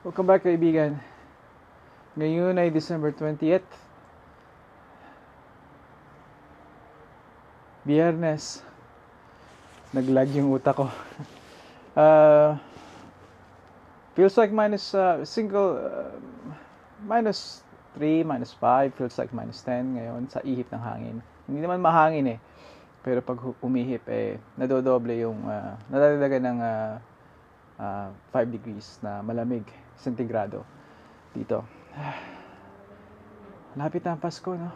Welcome back, kaibigan. Ngayon ay December 20th, Biyernes. Naglag yung utak ko. Uh, feels like minus 3, minus 5, feels like minus 10 ngayon sa ihip ng hangin. Hindi naman mahangin eh. Pero pag umihip nadodoble yung, nadadagdagan ng 5 degrees na malamig, sentigrado dito. Lapit na ang Pasko, no?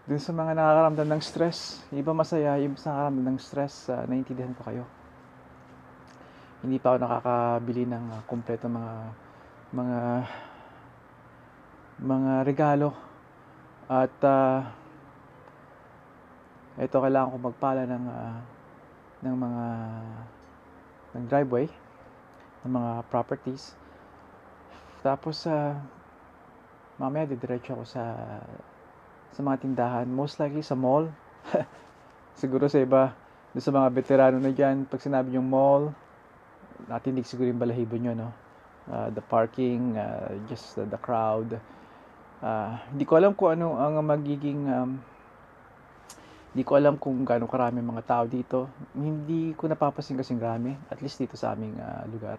Dun sa mga nakakaramdam ng stress, iba masaya, yung sa nakakaramdam ng stress, naiintindihan ko kayo. Hindi pa ako nakakabili ng kumpleto mga mga regalo. At ito, kailangan ko magpala ng ng driveway, ng mga properties. Tapos mamaya didiretso ako sa mga tindahan, most likely sa mall. Siguro sa iba, doon sa mga veterano na dyan, pag sinabi yung mall, natindig siguro yung balahibo nyo, no? The parking, just the crowd. Hindi ko alam kung ano ang magiging, hindi ko alam kung gaano karami mga tao dito. Hindi ko napapansin kasing rami, at least dito sa aming lugar.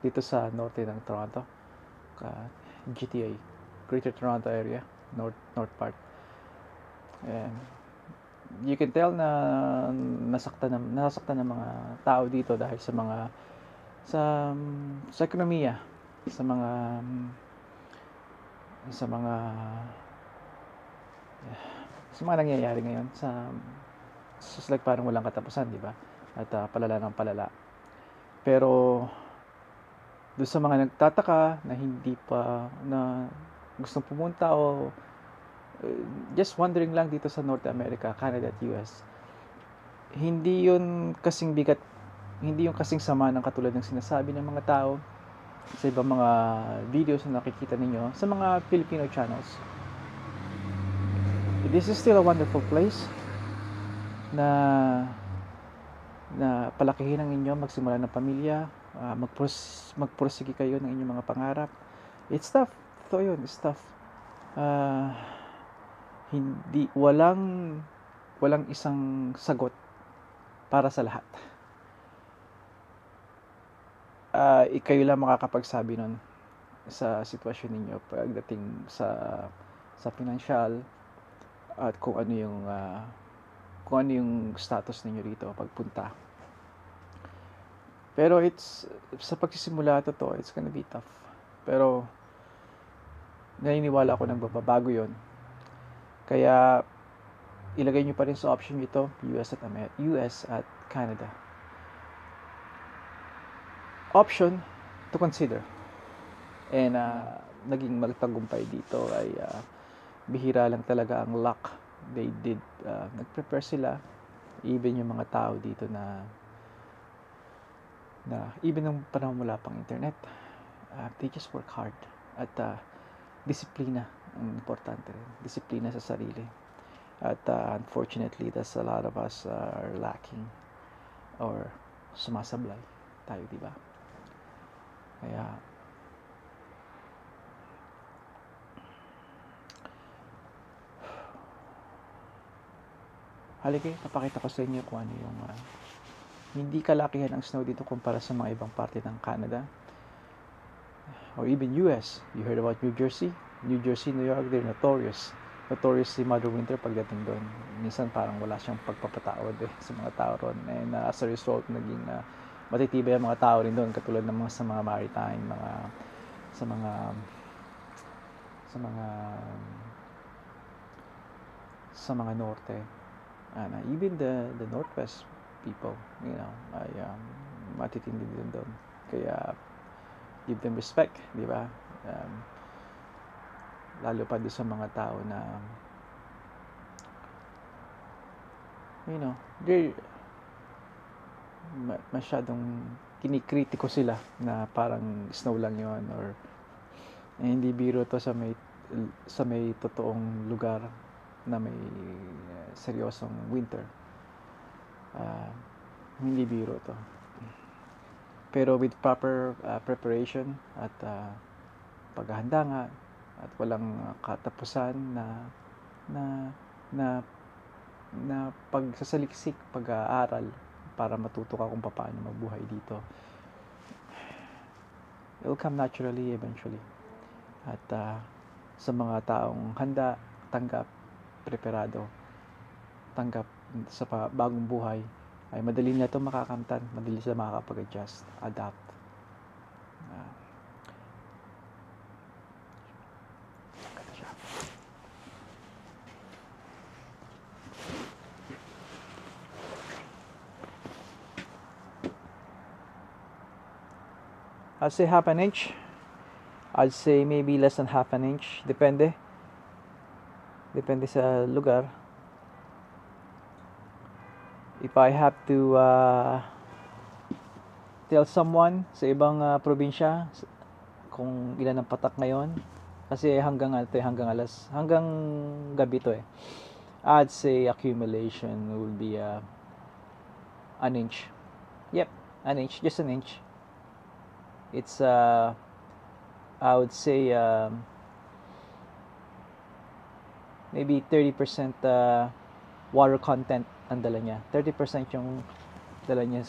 Dito sa norte ng Toronto, GTA, Greater Toronto Area, north part. And you can tell na nasaktan ng mga tao dito dahil sa ekonomiya, sa mga nangyayari ngayon like parang walang katapusan, di ba? At palala ng palala. Pero doon sa mga nagtataka na hindi pa na gustong pumunta o just wondering lang dito sa North America, Canada at US, hindi yun kasing bigat, hindi yung kasing sama ng katulad ng sinasabi ng mga tao sa ibang mga videos na nakikita ninyo sa mga Filipino channels. This is still a wonderful place na palakihin ang inyo, magsimula ng pamilya, magpursige kayo ng inyong mga pangarap. It's tough. Ito yun, it's tough. Walang isang sagot para sa lahat. Kayo lang makakapagsabi nun sa sitwasyon ninyo pagdating sa financial at kung ano yung status ninyo rito pagpunta. Pero sa pagsisimula to, it's gonna be tough. Pero naniniwala ako ng babago yon. Kaya ilagay nyo pa rin sa option ito, US at Canada. Option to consider. And naging magtagumpay dito ay bihira lang talaga ang luck. They did, nag-prepare sila. Even yung mga tao dito na even nung panahon wala pang internet, they just work hard. At disiplina ang importante rin. Disiplina sa sarili. At unfortunately, that's a lot of us are lacking or sumasablay tayo, di ba? Kaya halika, papakita ko sa inyo kung ano yung hindi kalakihan ang snow dito kumpara sa mga ibang parte ng Canada or even US. You heard about New Jersey, New York, they're notorious si Mother Winter pagdating doon. Minsan parang wala siyang pagpapatawad sa mga tao ron. And as a result, naging matitibay ang mga tao rin doon, katulad ng sa mga maritime, sa mga norte, and even the northwest people, ay matitindi din doon. Kaya give them respect, di ba? Lalo pa doon sa mga tao na they're masyadong kinikritiko sila na parang snow lang yon, or hindi biro to sa may totoong lugar na may seryosong winter. Hindi biro to. Pero with proper preparation at paghahanda nga at walang katapusan na na na pagsasaliksik, pag-aaral para matuto ka kung paano mabuhay dito. It will come naturally eventually. At sa mga taong handa, tanggap, preparado, tanggap sa bagong buhay, ay madali na ito makakamtan, madali sila makakapag-adjust, adapt. I'll say half an inch. I'd say maybe less than half an inch. Depende sa lugar. If I have to tell someone sa ibang probinsya kung ilan ang patak ngayon, kasi hanggang gabi to eh. I'd say accumulation will be an inch. Yep, an inch, just an inch. It's I would say maybe 30% water content ang dala niya. 30% yung dala niya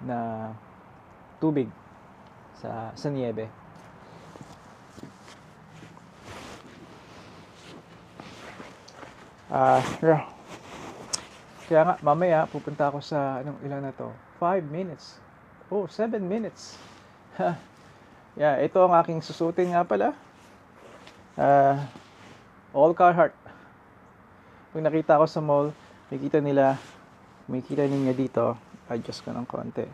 na tubig sa niebe. Yeah. Kaya nga mamaya pupunta ako sa ilan na to? 5 minutes. Oh, 7 minutes. Yeah, ito ang aking susutin nga pala. All Carhartt. Pag nakita ko sa mall, makikita ninyo dito. Adjust ko ng konti.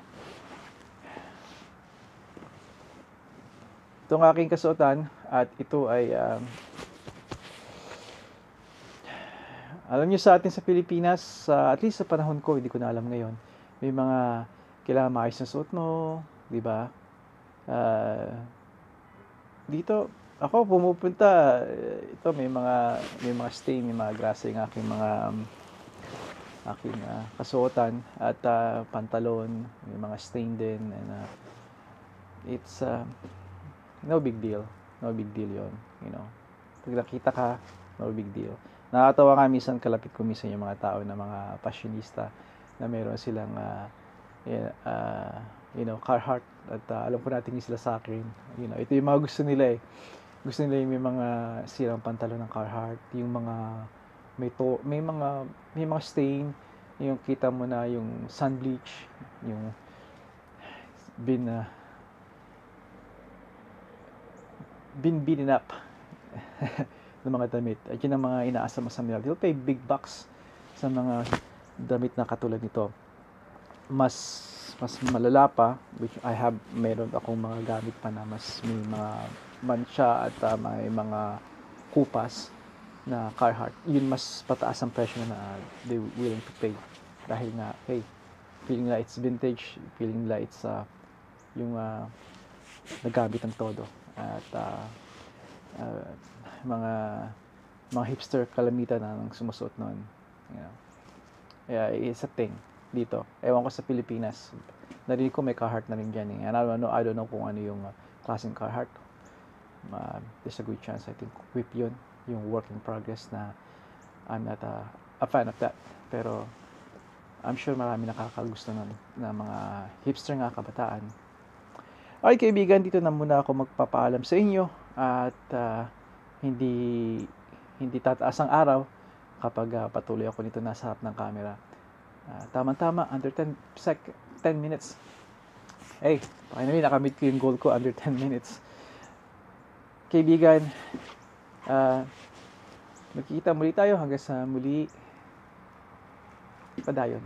Ito ang aking kasuotan at ito ay alam niyo sa atin sa Pilipinas, at least sa panahon ko, hindi ko na alam ngayon, may mga kailangan maayos na suot mo, di ba? Dito ako pumupunta, ito may mga stain, may mga grasa yung aking kasuotan at pantalon, may mga stain din, and it's no big deal yon, you know. Pag nakita ka, no big deal. Nakakatawa nga minsan, kalapit ko minsan yung mga tao na mga fashionista na meron silang Carhartt at alam ko natin yung sila sa akin. You know, ito yung mga gusto nila eh. Gusto nila yung may mga sirang pantalon ng Carhartt, yung mga may mga stain, yung kita mo na yung sun bleach, yung beaten up ng mga damit. At yun ang mga inaasa mo sa nila. They'll pay big bucks sa mga damit na katulad nito. Mas malala pa, which meron akong mga gamit pa na mas may mga mancha at may mga kupas na Carhartt. Yun mas pataas ang presyo na they willing to pay. Dahil nga, hey, feeling nila it's vintage, feeling nila it's yung nagamit ng todo. At mga hipster kalamitan ang sumusuot noon. You know. Yeah, it's a thing dito. Ewan ko sa Pilipinas. Narinig ko may Carhartt na rin dyan eh. And I don't know kung ano yung klaseng Carhartt. There's a good chance I think whip yun. Yung work in progress na I'm not a fan of that. Pero I'm sure marami nakakagusto nun na mga hipster nga kabataan. Okay kaibigan, dito na muna ako magpapaalam sa inyo at hindi tataas ang araw kapag patuloy ako nito nasa harap ng camera. Tama-tama, under 10 minutes. Hey, finally nakamit ko yung goal ko under 10 minutes. Kaibigan, magkikita muli tayo hanggang sa muli. Padayon.